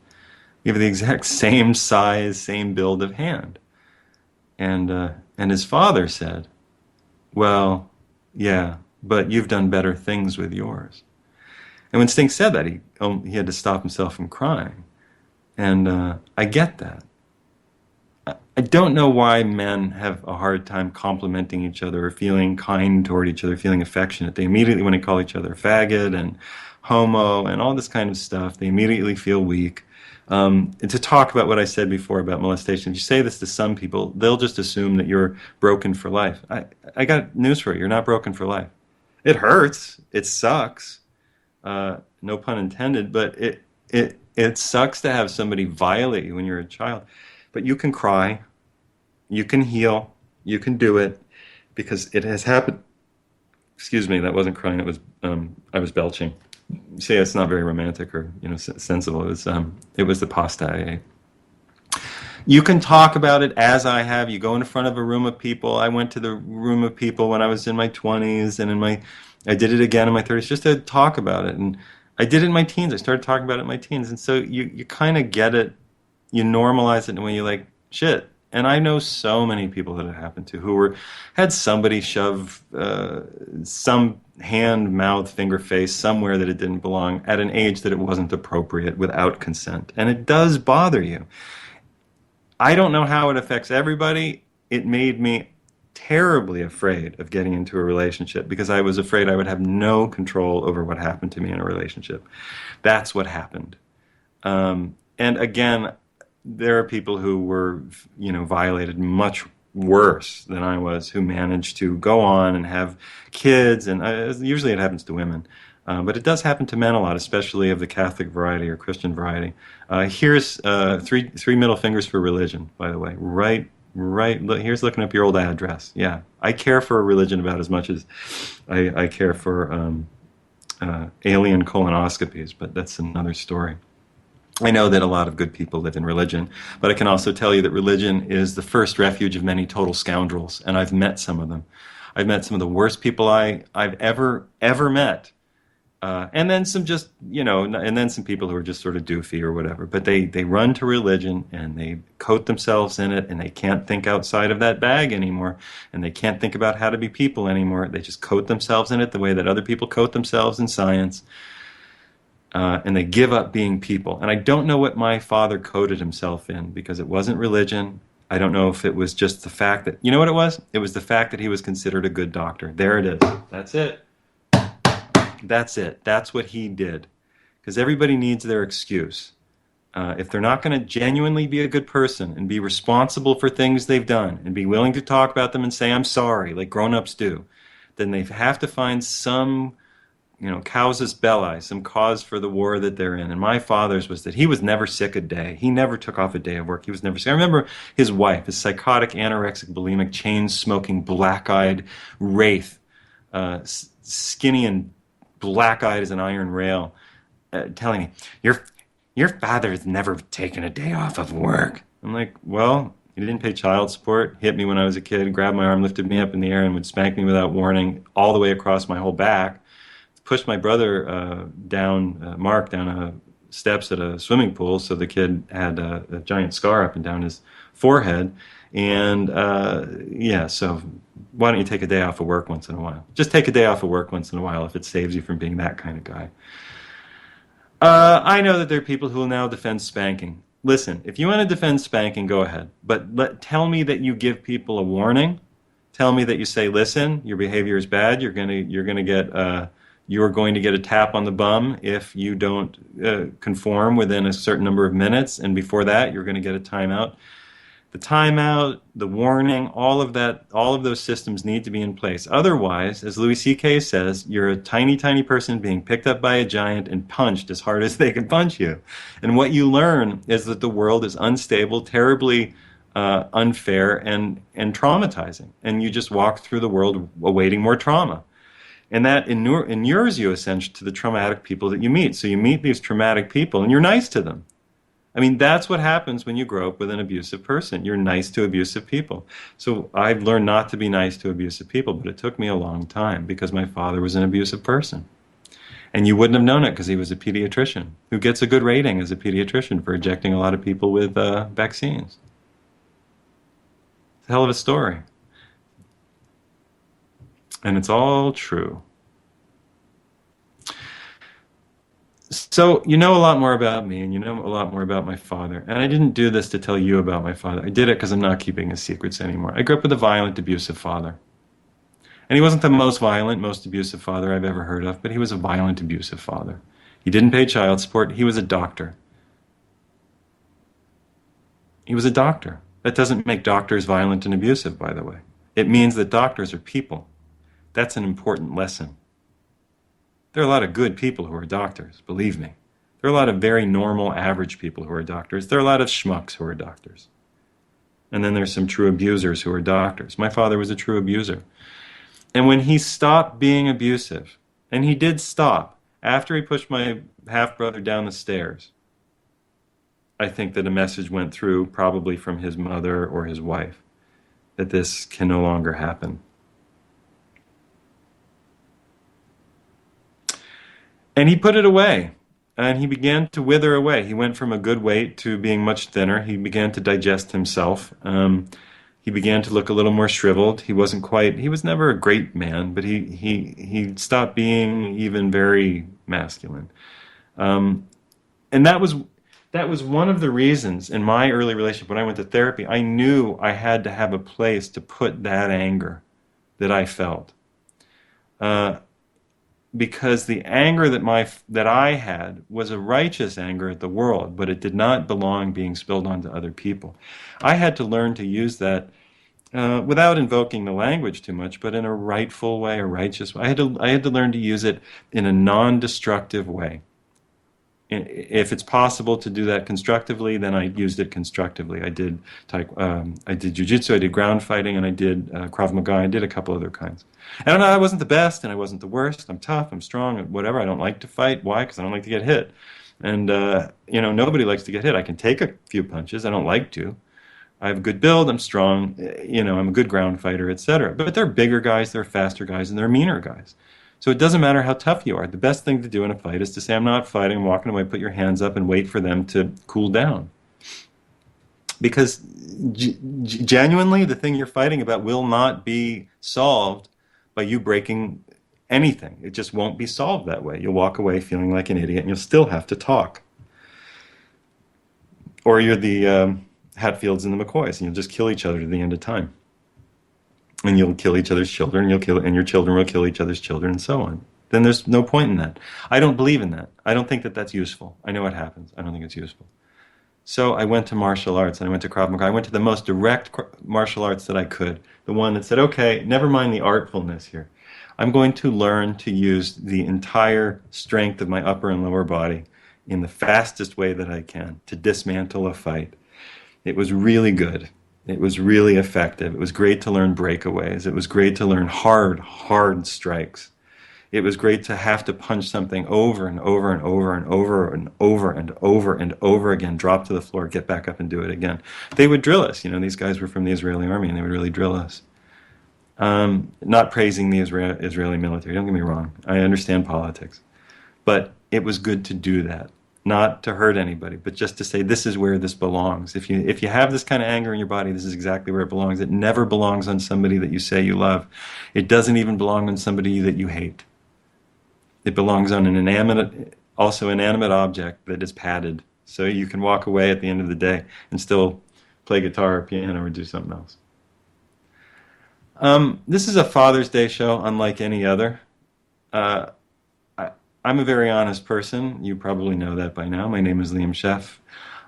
We have the exact same size, same build of hand." And his father said, "Well, yeah, but you've done better things with yours." And when Sting said that, he had to stop himself from crying. And I get that. I don't know why men have a hard time complimenting each other or feeling kind toward each other, feeling affectionate. They immediately, when they call each other faggot and homo and all this kind of stuff, they immediately feel weak. And to talk about what I said before about molestation, if you say this to some people, they'll just assume that you're broken for life. I got news for you. You're not broken for life. It hurts. It sucks. No pun intended, but it sucks to have somebody violate you when you're a child. But you can cry, you can heal, you can do it because it has happened. Excuse me, that wasn't crying. It was I was belching. See, it's not very romantic or sensible. It was the pasta I ate. You can talk about it as I have. You go in front of a room of people. I went to the room of people when I was in my 20s and I did it again in my 30s just to talk about it. And I did it in my teens. I started talking about it in my teens. And so you kind of get it, you normalize it when you're like, shit. And I know so many people that it happened to who had somebody shove some hand, mouth, finger, face somewhere that it didn't belong at an age that it wasn't appropriate without consent. And it does bother you. I don't know how it affects everybody. It made me terribly afraid of getting into a relationship because I was afraid I would have no control over what happened to me in a relationship. That's what happened. And again, there are people who were, violated much worse than I was, who managed to go on and have kids, and usually it happens to women, but it does happen to men a lot, especially of the Catholic variety or Christian variety. Here's three middle fingers for religion, by the way. Right. Here's looking up your old address. Yeah, I care for a religion about as much as I care for alien colonoscopies, but that's another story. I know that a lot of good people live in religion, but I can also tell you that religion is the first refuge of many total scoundrels, and I've met some of them. I've met some of the worst people I've ever met. And then some just, and then some people who are just sort of doofy or whatever. But they run to religion and they coat themselves in it and they can't think outside of that bag anymore. And they can't think about how to be people anymore. They just coat themselves in it the way that other people coat themselves in science. And they give up being people. And I don't know what my father coded himself in because it wasn't religion. I don't know if it was just the fact that, you know what it was? It was the fact that he was considered a good doctor. There it is. That's it. That's it. That's what he did. Because everybody needs their excuse. If they're not going to genuinely be a good person and be responsible for things they've done and be willing to talk about them and say, I'm sorry, like grown-ups do, then they have to find some causus belli, some cause for the war that they're in. And my father's was that he was never sick a day. He never took off a day of work. He was never sick. I remember his wife, his psychotic, anorexic, bulimic, chain-smoking, black-eyed wraith, skinny and black-eyed as an iron rail, telling me, your father's never taken a day off of work. I'm like, well, he didn't pay child support, hit me when I was a kid, grabbed my arm, lifted me up in the air, and would spank me without warning all the way across my whole back. Pushed my brother Mark, down steps at a swimming pool, so the kid had a giant scar up and down his forehead. And yeah, so why don't you take a day off of work once in a while? Just take a day off of work once in a while if it saves you from being that kind of guy. I know that there are people who will now defend spanking. Listen, if you want to defend spanking, go ahead. But tell me that you give people a warning. Tell me that you say, listen, your behavior is bad. You're going to get a tap on the bum if you don't conform within a certain number of minutes, and before that, you're going to get a timeout. The timeout, the warning, all of that, all of those systems need to be in place. Otherwise, as Louis C.K. says, you're a tiny, tiny person being picked up by a giant and punched as hard as they can punch you. And what you learn is that the world is unstable, terribly unfair, and traumatizing. And you just walk through the world awaiting more trauma. And that inures you essentially to the traumatic people that you meet. So you meet these traumatic people and you're nice to them. I mean, that's what happens when you grow up with an abusive person. You're nice to abusive people. So I've learned not to be nice to abusive people, but it took me a long time because my father was an abusive person. And you wouldn't have known it because he was a pediatrician who gets a good rating as a pediatrician for ejecting a lot of people with vaccines. It's a hell of a story. And it's all true. So you know a lot more about me, and you know a lot more about my father. And I didn't do this to tell you about my father. I did it because I'm not keeping his secrets anymore. I grew up with a violent, abusive father. And he wasn't the most violent, most abusive father I've ever heard of, but he was a violent, abusive father. He didn't pay child support. He was a doctor. He was a doctor. That doesn't make doctors violent and abusive, by the way. It means that doctors are people. That's an important lesson. There are a lot of good people who are doctors, believe me. There are a lot of very normal, average people who are doctors. There are a lot of schmucks who are doctors. And then there's some true abusers who are doctors. My father was a true abuser. And when he stopped being abusive, and he did stop after he pushed my half brother down the stairs, I think that a message went through, probably from his mother or his wife, that this can no longer happen. And he put it away, and he began to wither away. He went from a good weight to being much thinner. He began to digest himself. He began to look a little more shriveled. He wasn't quite, he was never a great man, but he stopped being even very masculine. Um, and that was one of the reasons in my early relationship when I went to therapy, I knew I had to have a place to put that anger that I felt. Uh, because the anger that I had was a righteous anger at the world, but it did not belong being spilled onto other people. I had to learn to use that without invoking the language too much, but in a rightful way, a righteous way. I had to learn to use it in a non-destructive way. If it's possible to do that constructively, then I used it constructively. I did jujitsu, I did ground fighting, and I did Krav Maga. I did a couple other kinds. And I wasn't the best, and I wasn't the worst. I'm tough, I'm strong, whatever. I don't like to fight. Why? Because I don't like to get hit. And nobody likes to get hit. I can take a few punches. I don't like to. I have a good build. I'm strong. I'm a good ground fighter, etc. But there are bigger guys, there are faster guys, and there are meaner guys. So it doesn't matter how tough you are. The best thing to do in a fight is to say, I'm not fighting, I'm walking away, put your hands up, and wait for them to cool down. Because genuinely, the thing you're fighting about will not be solved by you breaking anything. It just won't be solved that way. You'll walk away feeling like an idiot, and you'll still have to talk. Or you're the Hatfields and the McCoys, and you'll just kill each other to the end of time. And you'll kill each other's children, and your children will kill each other's children, and so on. Then there's no point in that. I don't believe in that. I don't think that that's useful. I know what happens. I don't think it's useful. So I went to martial arts, and I went to Krav Maga. I went to the most direct martial arts that I could, the one that said, okay, never mind the artfulness here. I'm going to learn to use the entire strength of my upper and lower body in the fastest way that I can to dismantle a fight. It was really good. It was really effective. It was great to learn breakaways. It was great to learn hard, hard strikes. It was great to have to punch something over and over and over and over and over and over and over again, drop to the floor, get back up and do it again. They would drill us. These guys were from the Israeli army, and they would really drill us. Not praising the Israeli military. Don't get me wrong. I understand politics. But it was good to do that. Not to hurt anybody, but just to say this is where this belongs. If you have this kind of anger in your body, this is exactly where it belongs. It never belongs on somebody that you say you love. It doesn't even belong on somebody that you hate. It belongs on an inanimate object that is padded, so you can walk away at the end of the day and still play guitar or piano or do something else. This is a Father's Day show, unlike any other. Uh, I'm a very honest person. You probably know that by now. My name is Liam Scheff.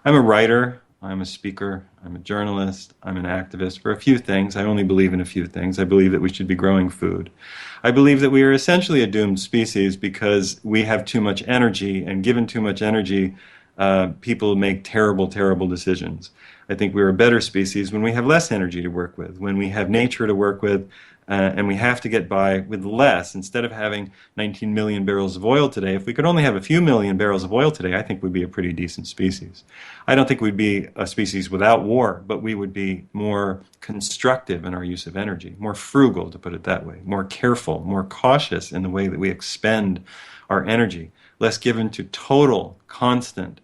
I'm a writer. I'm a speaker. I'm a journalist. I'm an activist for a few things. I only believe in a few things. I believe that we should be growing food. I believe that we are essentially a doomed species because we have too much energy, and given too much energy, people make terrible, terrible decisions. I think we're a better species when we have less energy to work with, when we have nature to work with, and we have to get by with less. Instead of having 19 million barrels of oil today, if we could only have a few million barrels of oil today, I think we'd be a pretty decent species. I don't think we'd be a species without war, but we would be more constructive in our use of energy, more frugal, to put it that way, more careful, more cautious in the way that we expend our energy, less given to total, constant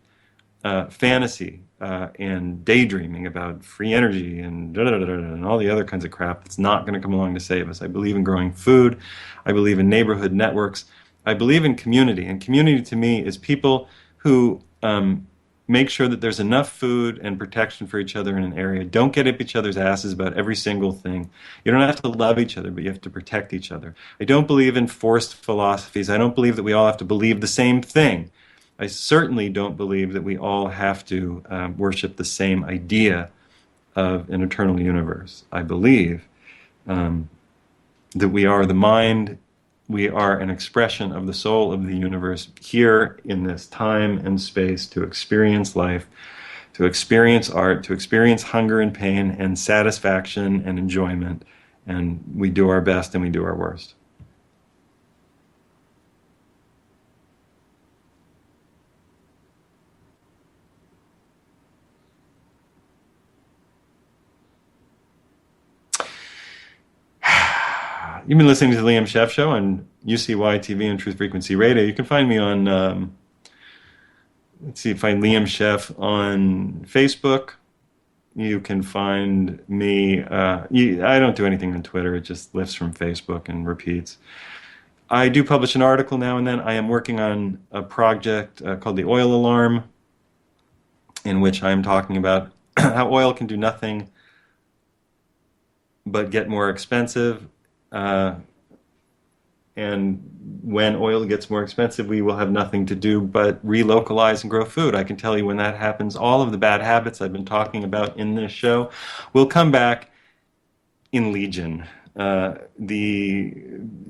fantasy and daydreaming about free energy and and all the other kinds of crap that's not going to come along to save us. I believe in growing food. I believe in neighborhood networks. I believe in community, and community to me is people who make sure that there's enough food and protection for each other in an area. Don't get up each other's asses about every single thing. You don't have to love each other, but you have to protect each other. I don't believe in forced philosophies. I don't believe that we all have to believe the same thing. I certainly don't believe that we all have to worship the same idea of an eternal universe. I believe um, that we are the mind, we are an expression of the soul of the universe here in this time and space to experience life, to experience art, to experience hunger and pain and satisfaction and enjoyment. And we do our best and we do our worst. You've been listening to the Liam Scheff Show on UCY TV and Truth Frequency Radio. You can find me on, let's see, find Liam Scheff on Facebook. You can find me, I don't do anything on Twitter. It just lifts from Facebook and repeats. I do publish an article now and then. I am working on a project called The Oil Alarm, in which I am talking about how oil can do nothing but get more expensive. Uh, and when oil gets more expensive, we will have nothing to do but relocalize and grow food. I can tell you when that happens, all of the bad habits I've been talking about in this show will come back in legion. The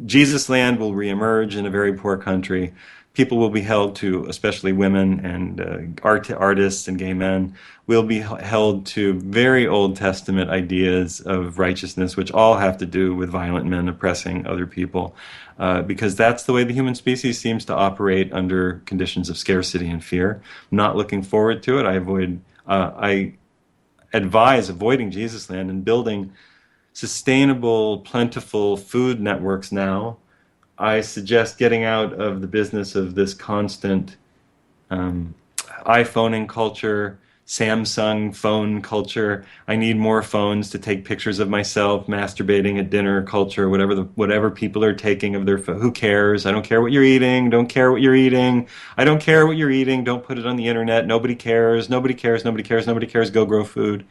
Jesus land will reemerge in a very poor country. People will be held to, especially women and artists and gay men, will be held to very Old Testament ideas of righteousness, which all have to do with violent men oppressing other people, because that's the way the human species seems to operate under conditions of scarcity and fear. I'm not looking forward to it. I advise avoiding Jesus land and building sustainable, plentiful food networks now. I suggest getting out of the business of this constant iPhoning culture, Samsung phone culture. I need more phones to take pictures of myself masturbating at dinner culture, whatever people are taking of their who cares? I don't care what you're eating. Don't care what you're eating. I don't care what you're eating. Don't put it on the internet. Nobody cares. Nobody cares. Nobody cares. Nobody cares. Go grow food.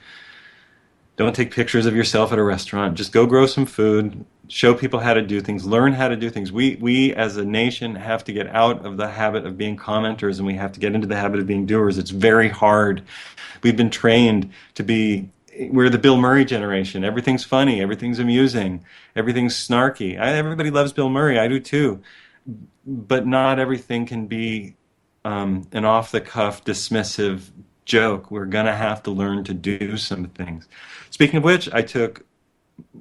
Don't take pictures of yourself at a restaurant. Just go grow some food. Show people how to do things. Learn how to do things. We as a nation have to get out of the habit of being commenters, and we have to get into the habit of being doers. It's very hard. We've been trained to be. We're the Bill Murray generation. Everything's funny. Everything's amusing. Everything's snarky. Everybody loves Bill Murray. I do too. But not everything can be an off-the-cuff, dismissive joke. We're going to have to learn to do some things. Speaking of which, I took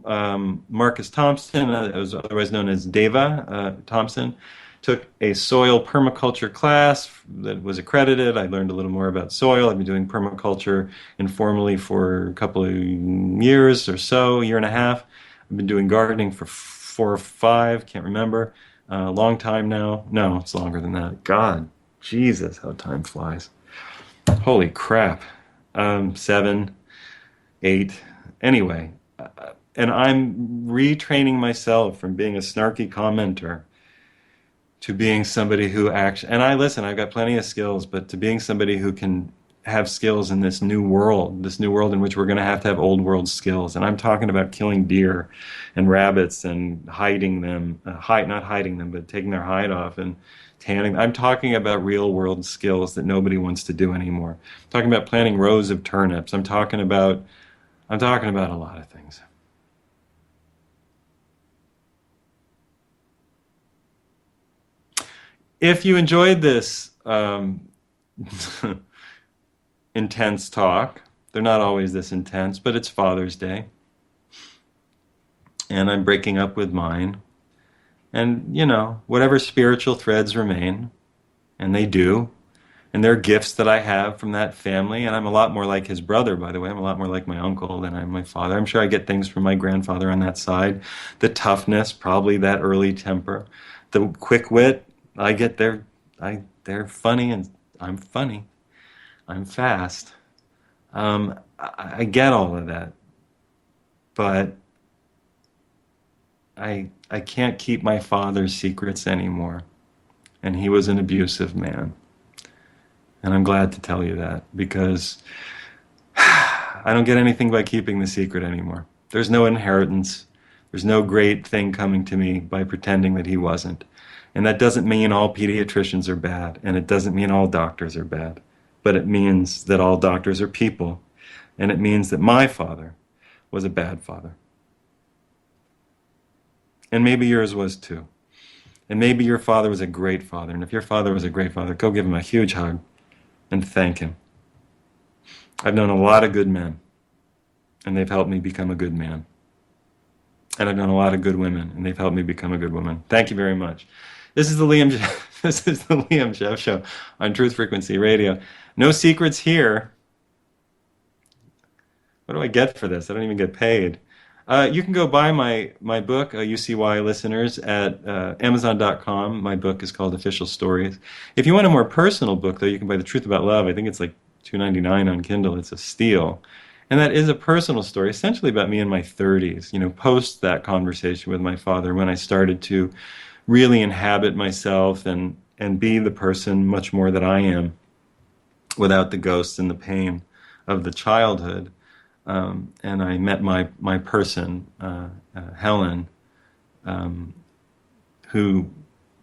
Marcus Thompson, was otherwise known as Deva Thompson, took a soil permaculture class that was accredited. I learned a little more about soil. I've been doing permaculture informally for a couple of years or so, a year and a half. I've been doing gardening for 4 or 5, can't remember. A long time now. No, it's longer than that. God, Jesus, how time flies. Holy crap. 7, 8. Anyway, and I'm retraining myself from being a snarky commenter to being somebody who actually, and I've got plenty of skills, but to being somebody who can have skills in this new world in which we're going to have old world skills. And I'm talking about killing deer and rabbits and hiding them, not hiding them, but taking their hide off and tanning. I'm talking about real world skills that nobody wants to do anymore. I'm talking about planting rows of turnips. I'm talking about a lot of things. If you enjoyed this intense talk, they're not always this intense, but it's Father's Day, and I'm breaking up with mine. And, whatever spiritual threads remain, and they do, and they're gifts that I have from that family, and I'm a lot more like his brother, by the way. I'm a lot more like my uncle than I'm my father. I'm sure I get things from my grandfather on that side. The toughness, probably that early temper. The quick wit, I get they're funny, and I'm funny. I'm fast. I get all of that, but I can't keep my father's secrets anymore. and he was an abusive man. And I'm glad to tell you that, because I don't get anything by keeping the secret anymore. There's no inheritance. There's no great thing coming to me by pretending that he wasn't. And that doesn't mean all pediatricians are bad, and it doesn't mean all doctors are bad. But it means that all doctors are people, and it means that my father was a bad father. And maybe yours was too. And maybe your father was a great father. And if your father was a great father, go give him a huge hug and thank him. I've known a lot of good men, and they've helped me become a good man. And I've known a lot of good women, and they've helped me become a good woman. Thank you very much. This is the Liam. This is the Liam Scheff Show on Truth Frequency Radio. No secrets here. What do I get for this? I don't even get paid. You can go buy my book, UCY listeners, at Amazon.com. My book is called Official Stories. If you want a more personal book, though, you can buy The Truth About Love. I think it's like $2.99 on Kindle. It's a steal. And that is a personal story, essentially about me in my 30s, post that conversation with my father, when I started to really inhabit myself and be the person much more that I am, without the ghosts and the pain of the childhood. And I met my person, Helen, who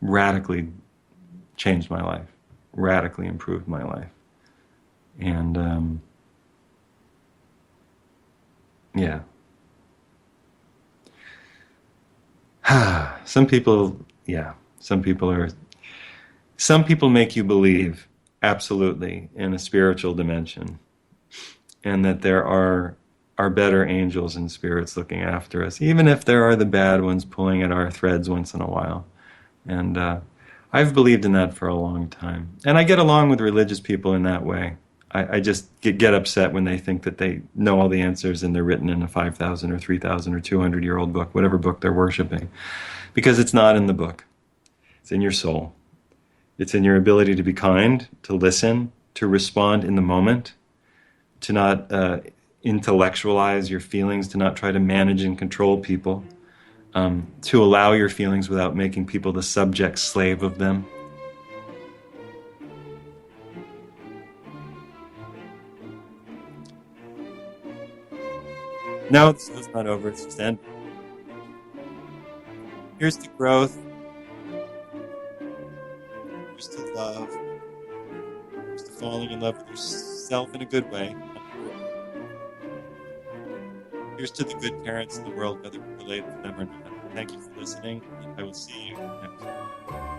radically changed my life, radically improved my life. And yeah. Some people make you believe absolutely in a spiritual dimension, and that there are better angels and spirits looking after us, even if there are the bad ones pulling at our threads once in a while. And I've believed in that for a long time. And I get along with religious people in that way. I just get upset when they think that they know all the answers and they're written in a 5,000 or 3,000 or 200-year-old book, whatever book they're worshiping. Because it's not in the book. It's in your soul. It's in your ability to be kind, to listen, to respond in the moment, to not intellectualize your feelings, to not try to manage and control people, to allow your feelings without making people the subject slave of them. No, the show's not over. It's just ending. Here's to growth. Here's to love. Here's to falling in love with yourself in a good way. Here's to the good parents in the world, whether we relate to them or not. Thank you for listening, and I will see you next time.